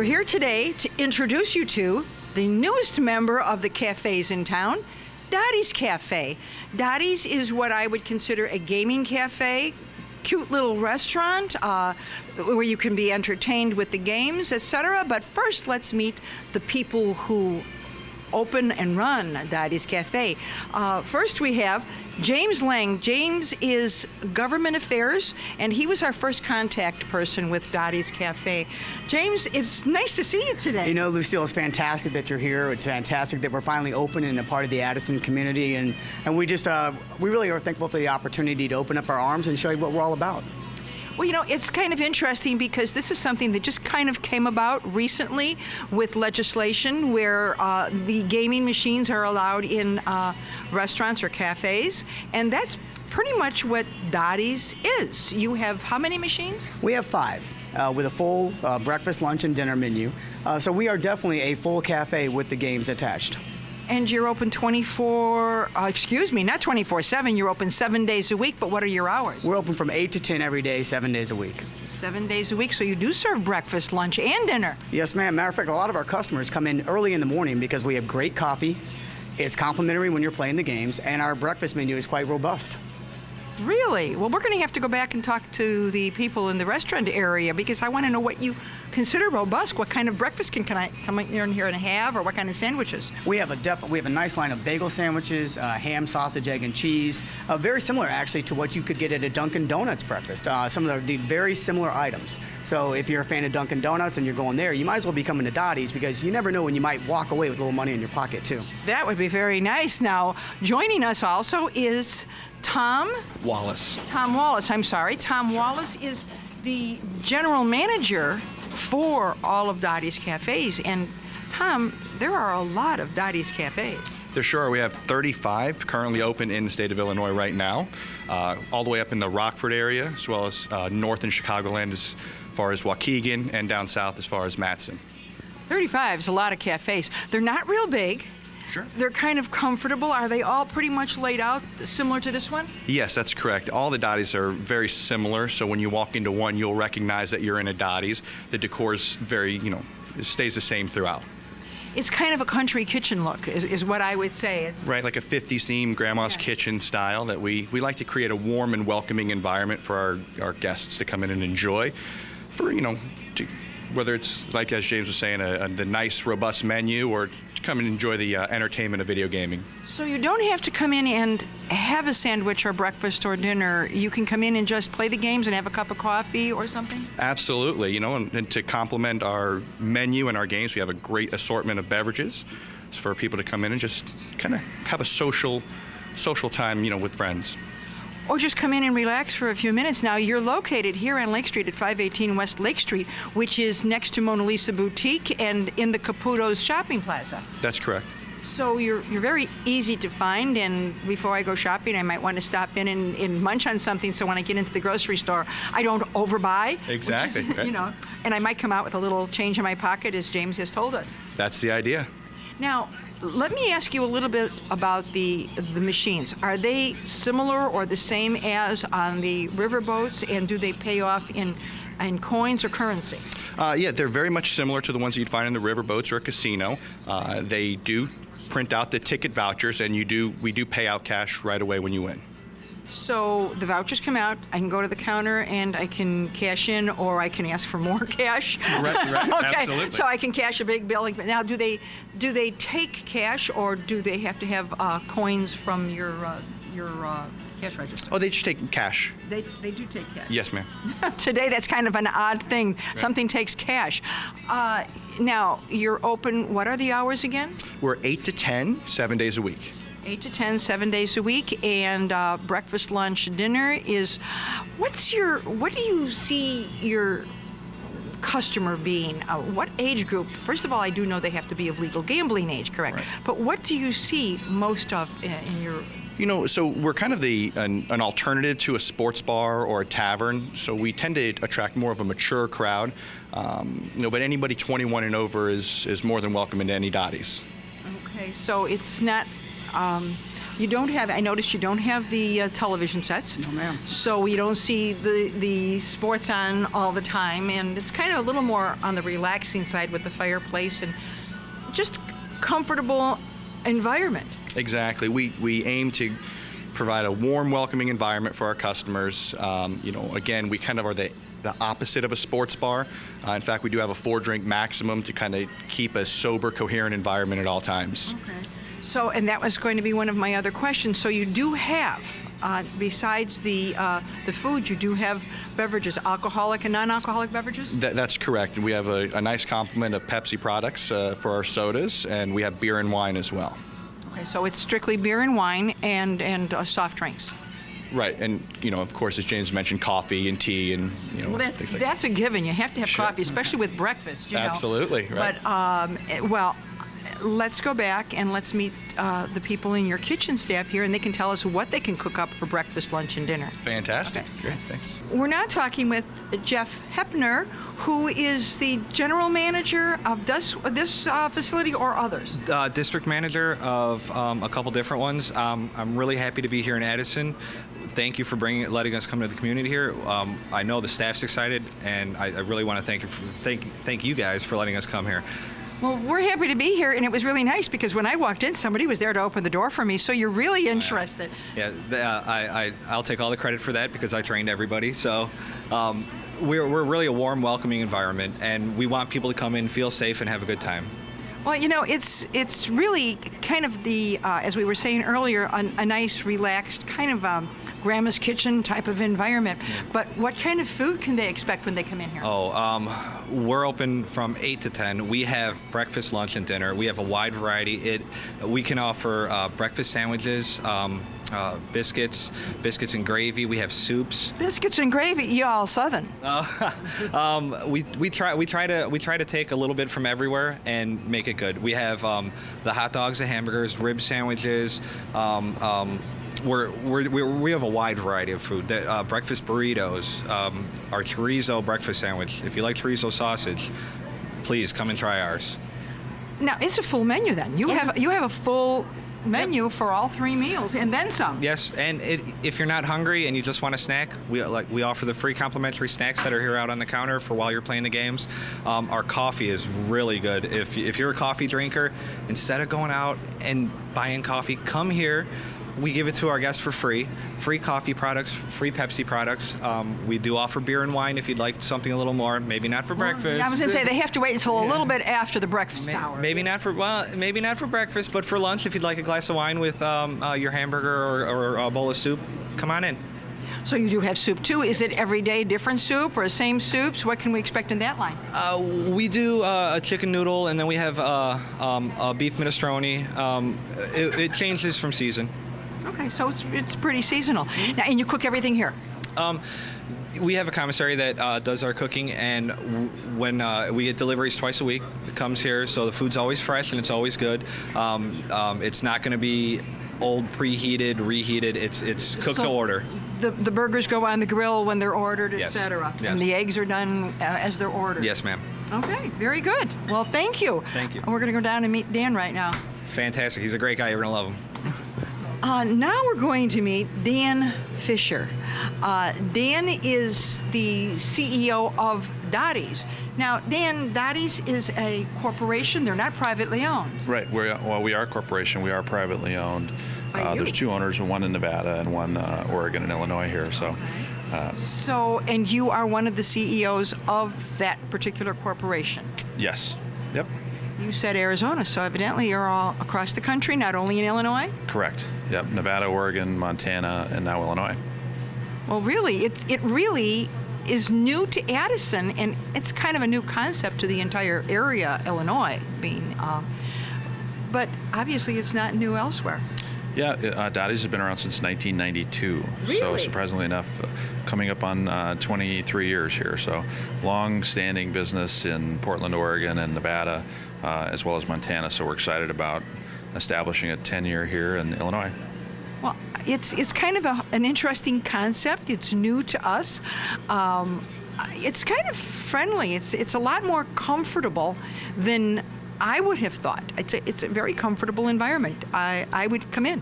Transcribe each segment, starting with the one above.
here today to introduce you to the newest member of the cafes in town, Dotty's Cafe. Dotty's is what I would consider a gaming cafe, cute little restaurant where you can be entertained with the games, etc. But first, let's meet the people who open and run Dotty's Cafe. First, we have James Lang. James is government affairs, and he was our first contact person with Dotty's Cafe. James, it's nice to see you today. You know, Lucille, it's fantastic that you're here. It's fantastic that we're finally open and a part of the Addison community, and we really are thankful for the opportunity to open up our arms and show you what we're all about. Well, you know, it's kind of interesting because this is something that just kind of came about recently with legislation where the gaming machines are allowed in restaurants or cafes, and that's pretty much what Dotty's is. You have how many machines? We have 5 with a full breakfast, lunch, and dinner menu. So we are definitely a full cafe with the games attached. And you're open not 24/7, you're open 7 days a week, but what are your hours? We're open from 8 to 10 every day, 7 days a week. 7 days a week, so you do serve breakfast, lunch, and dinner. Yes, ma'am. Matter of fact, a lot of our customers come in early in the morning because we have great coffee. It's complimentary when you're playing the games, and our breakfast menu is quite robust. Really? Well, we're going to have to go back and talk to the people in the restaurant area because I want to know what you consider robust. What kind of breakfast can I come in here and have, or what kind of sandwiches? We have a nice line of bagel sandwiches, ham, sausage, egg, and cheese. Very similar, actually, to what you could get at a Dunkin' Donuts breakfast. Some of the very similar items. So if you're a fan of Dunkin' Donuts and you're going there, you might as well be coming to Dotty's because you never know when you might walk away with a little money in your pocket, too. That would be very nice. Now, joining us also is Tom Wallace. Tom Wallace, I'm sorry. Tom Wallace is the general manager for all of Dotty's Cafes. And Tom, there are a lot of Dotty's Cafes. There sure are. We have 35 currently open in the state of Illinois right now, all the way up in the Rockford area, as well as north in Chicagoland as far as Waukegan, and down south as far as Matson. 35 is a lot of cafes. They're not real big. Sure. They're kind of comfortable. Are they all pretty much laid out similar to this one? Yes, that's correct. All the Dotty's are very similar, so when you walk into one, you'll recognize that you're in a Dotty's. The decor's very, it stays the same throughout. It's kind of a country kitchen look, is what I would say. It's right, like a 50s theme, grandma's kitchen style that we like to create a warm and welcoming environment for our guests to come in and enjoy. For, whether it's, like as James was saying, the nice, robust menu, or to come and enjoy the entertainment of video gaming. So you don't have to come in and have a sandwich or breakfast or dinner. You can come in and just play the games and have a cup of coffee or something? Absolutely. And to complement our menu and our games, we have a great assortment of beverages for people to come in and just kind of have a social time, with friends. Or just come in and relax for a few minutes. Now, you're located here on Lake Street at 518 West Lake Street, which is next to Mona Lisa Boutique and in the Caputo's shopping plaza. That's correct. So you're very easy to find, and before I go shopping, I might want to stop in and munch on something, so when I get into the grocery store, I don't overbuy. Exactly. Which is, and I might come out with a little change in my pocket, as James has told us. That's the idea. Now, let me ask you a little bit about the machines. Are they similar or the same as on the riverboats, and do they pay off in coins or currency? Yeah, they're very much similar to the ones you'd find in the riverboats or a casino. They do print out the ticket vouchers, and we do pay out cash right away when you win. So the vouchers come out, I can go to the counter and I can cash in, or I can ask for more cash. Right, Okay, absolutely. so I can cash a big bill. Now, do they take cash, or do they have to have coins from your cash register? Oh, they just take cash. They do take cash. Yes, ma'am. Today, that's kind of an odd thing. Right. Something takes cash. Now, you're open, what are the hours again? We're 8 to 10, 7 days a week. 8 to 10, 7 days a week, and breakfast, lunch, dinner is. What do you see your customer being? What age group? First of all, I do know they have to be of legal gambling age, correct? Right. But what do you see most of in your? So we're kind of an alternative to a sports bar or a tavern. So we tend to attract more of a mature crowd. But anybody 21 and over is more than welcome into any Dotty's. Okay, so it's not You don't have, I noticed you don't have the television sets. No, ma'am. So you don't see the sports on all the time, and it's kind of a little more on the relaxing side with the fireplace and just comfortable environment. Exactly. We aim to provide a warm, welcoming environment for our customers. Again, we kind of are the opposite of a sports bar. In fact, we do have a 4-drink maximum to kind of keep a sober, coherent environment at all times. Okay. So, and that was going to be one of my other questions. So you do have, besides the food, you do have beverages, alcoholic and non-alcoholic beverages? That's correct. We have a nice complement of Pepsi products for our sodas, and we have beer and wine as well. Okay, so it's strictly beer and wine and soft drinks. Right, and of course, as James mentioned, coffee and tea, and Well, things like that's a given. You have to have Sure. coffee, especially with breakfast. Absolutely, right. But let's go back and let's meet the people in your kitchen staff here, and they can tell us what they can cook up for breakfast, lunch, and dinner. Fantastic. Great, thanks. We're now talking with Jeff Hepner, who is the general manager of this facility or others. District manager of a couple different ones. I'm really happy to be here in Addison. Thank you for letting us come to the community here. I know the staff's excited, and I really want to thank you guys for letting us come here. Well, we're happy to be here, and it was really nice because when I walked in, somebody was there to open the door for me, so you're really interested. Yeah, I'll take all the credit for that because I trained everybody. So we're really a warm, welcoming environment, and we want people to come in, feel safe, and have a good time. Well, it's really kind of the, as we were saying earlier, a nice, relaxed, kind of grandma's kitchen type of environment. But what kind of food can they expect when they come in here? We're open from 8 to 10. We have breakfast, lunch, and dinner. We have a wide variety. We can offer breakfast sandwiches, biscuits and gravy. We have soups. Biscuits and gravy, you all Southern. We try to take a little bit from everywhere and make it good. We have the hot dogs, the hamburgers, rib sandwiches. We have a wide variety of food. Breakfast burritos, our chorizo breakfast sandwich. If you like chorizo sausage, please come and try ours. Now it's a full menu then. You have a full menu for all 3 meals and then some. Yes, and if you're not hungry and you just want a snack, we offer the free complimentary snacks that are here out on the counter for while you're playing the games. Our coffee is really good. If you're a coffee drinker, instead of going out and buying coffee, come here. We give it to our guests for free. Free coffee products, free Pepsi products. We do offer beer and wine if you'd like something a little more. Maybe not for breakfast. I was going to say they have to wait until a little bit after the breakfast hour. Maybe not for breakfast, but for lunch, if you'd like a glass of wine with your hamburger or a bowl of soup, come on in. So you do have soup too. Is it every day different soup or same soups? What can we expect in that line? We do a chicken noodle, and then we have a beef minestrone. It changes from season. Okay, so it's pretty seasonal. Now, and you cook everything here? We have a commissary that does our cooking, and when we get deliveries twice a week, it comes here, so the food's always fresh and it's always good. It's not going to be old, preheated, reheated. It's cooked to order. The burgers go on the grill when they're ordered, Yes. etc. Yes. And the eggs are done as they're ordered. Yes, ma'am. Okay, very good. Well, thank you. Thank you. And we're going to go down and meet Dan right now. Fantastic. He's a great guy. You're going to love him. Now we're going to meet Dan Fisher. Dan is the CEO of Dotty's. Now, Dan, Dotty's is a corporation. They're not privately owned. Right. We are a corporation. We are privately owned. Are you? There's 2 owners, one in Nevada and one Oregon and Illinois here. So, And you are one of the CEOs of that particular corporation. yes. Yep. You said Arizona, so evidently you're all across the country, not only in Illinois? Correct. Yep. Nevada, Oregon, Montana, and now Illinois. Well, really, it really is new to Addison, and it's kind of a new concept to the entire area, Illinois being. But obviously, it's not new elsewhere. Yeah, Dotty's has been around since 1992. Really? So surprisingly enough, coming up on 23 years here. So long-standing business in Portland, Oregon, and Nevada, as well as Montana. So we're excited about establishing a 10-year here in Illinois. Well, it's kind of an interesting concept. It's new to us. It's kind of friendly. It's a lot more comfortable than I would have thought. It's a very comfortable environment. I would come in.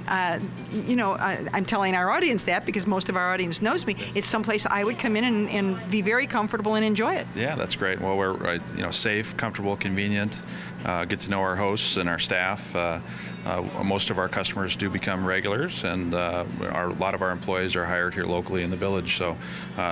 I'm telling our audience that because most of our audience knows me. It's someplace I would come in and be very comfortable and enjoy it. Yeah, that's great. Well, we're safe, comfortable, convenient. Get to know our hosts and our staff. Most of our customers do become regulars, and a lot of our employees are hired here locally in the village. So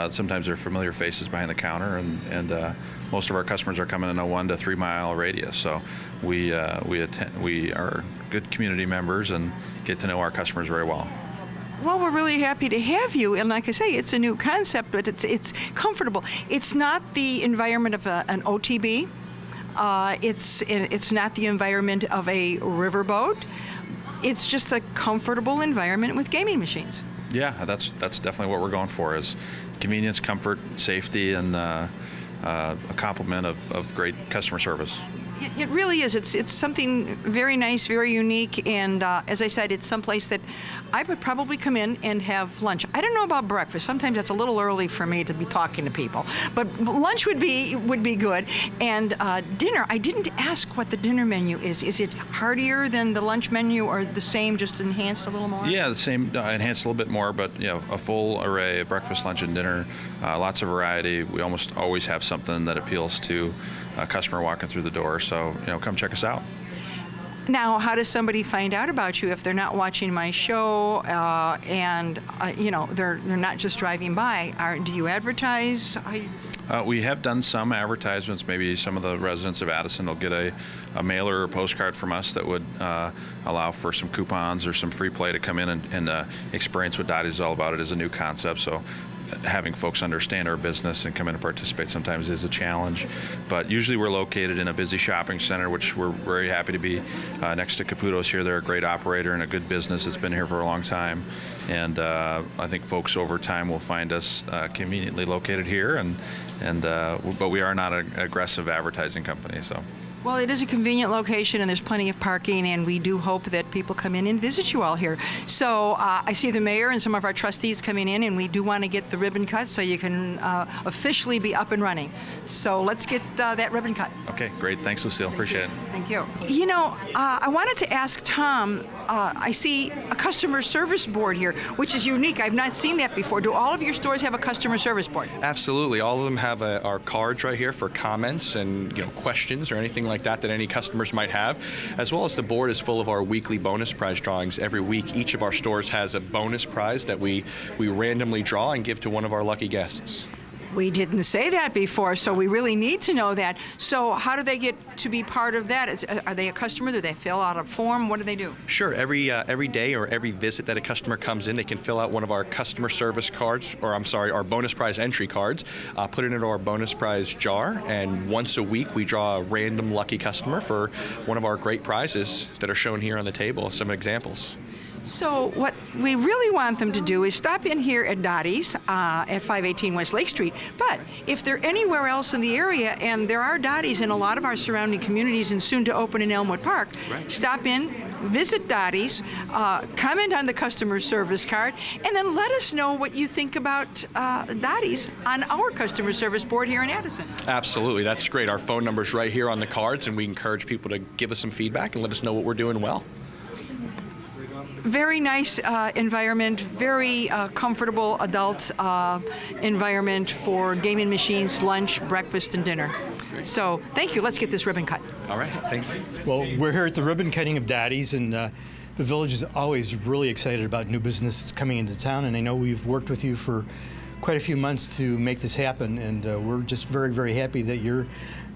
sometimes they're familiar faces behind the counter, and most of our customers are coming in a 1 to 3 mile radius. So we are good community members and get to know our customers very well. Well, we're really happy to have you, and like I say, it's a new concept, but it's comfortable. It's not the environment of an OTB. It's not the environment of a riverboat. It's just a comfortable environment with gaming machines. Yeah, that's definitely what we're going for: is convenience, comfort, safety, and a complement of great customer service. It really is. It's something very nice, very unique, and as I said, it's someplace that I would probably come in and have lunch. I don't know about breakfast. Sometimes that's a little early for me to be talking to people, but lunch would be good. And dinner, I didn't ask what the dinner menu is. Is it heartier than the lunch menu, or the same, just enhanced a little more? Yeah, the same, enhanced a little bit more, but a full array of breakfast, lunch, and dinner. Lots of variety. We almost always have something that appeals to a customer walking through the door. So, come check us out. Now, how does somebody find out about you if they're not watching my show and they're not just driving by? Do you advertise? We have done some advertisements. Maybe some of the residents of Addison will get a mailer or postcard from us that would allow for some coupons or some free play to come in and experience what Dotty's is all about. It is a new concept, so having folks understand our business and come in and participate sometimes is a challenge. But usually we're located in a busy shopping center, which we're very happy to be next to Caputo's here. They're a great operator and a good business that's been here for a long time. And I think folks over time will find us conveniently located here. But we are not an aggressive advertising company. So. Well, it is a convenient location, and there's plenty of parking, and we do hope that people come in and visit you all here. So I see the mayor and some of our trustees coming in, and we do want to get the ribbon cut so you can officially be up and running. So let's get that ribbon cut. Okay, great. Thanks, Lucille. Appreciate it. Thank you. I wanted to ask Tom, I see a customer service board here, which is unique. I've not seen that before. Do all of your stores have a customer service board? Absolutely. All of them have our cards right here for comments and questions or anything like that any customers might have, as well as the board is full of our weekly bonus prize drawings. Every week, each of our stores has a bonus prize that we randomly draw and give to one of our lucky guests. We didn't say that before, so we really need to know that. So how do they get to be part of that? Are they a customer? Do they fill out a form? What do they do? Sure. Every day or every visit that a customer comes in, they can fill out one of our customer service cards, our bonus prize entry cards, put it into our bonus prize jar, and once a week we draw a random lucky customer for one of our great prizes that are shown here on the table. Some examples. So what we really want them to do is stop in here at Dotty's at 518 West Lake Street. But if they're anywhere else in the area, and there are Dotty's in a lot of our surrounding communities and soon to open in Elmwood Park, stop in, visit Dotty's, comment on the customer service card, and then let us know what you think about Dotty's on our customer service board here in Addison. Absolutely. That's great. Our phone number's right here on the cards, and we encourage people to give us some feedback and let us know what we're doing well. Very nice environment, very comfortable adult environment for gaming machines, lunch, breakfast, and dinner. So thank you. Let's get this ribbon cut. All right. Thanks. Well, we're here at the ribbon cutting of Dotty's, and the village is always really excited about new business that's coming into town, and I know we've worked with you for quite a few months to make this happen, and we're just very, very happy that you're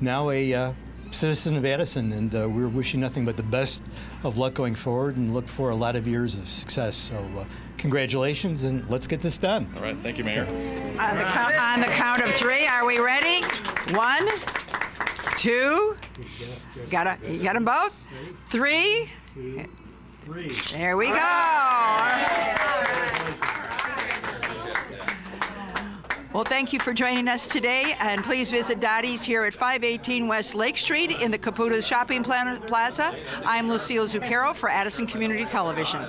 now a citizen of Addison, and we're wishing nothing but the best of luck going forward and look for a lot of years of success. So congratulations, and let's get this done. All right. Thank you, Mayor. On the count of three, are we ready? 1, 2, you got them both? 3. There we go. Well, thank you for joining us today, and please visit Dotty's here at 518 West Lake Street in the Caputo's Shopping Plaza. I'm Lucille Zucchero for Addison Community Television.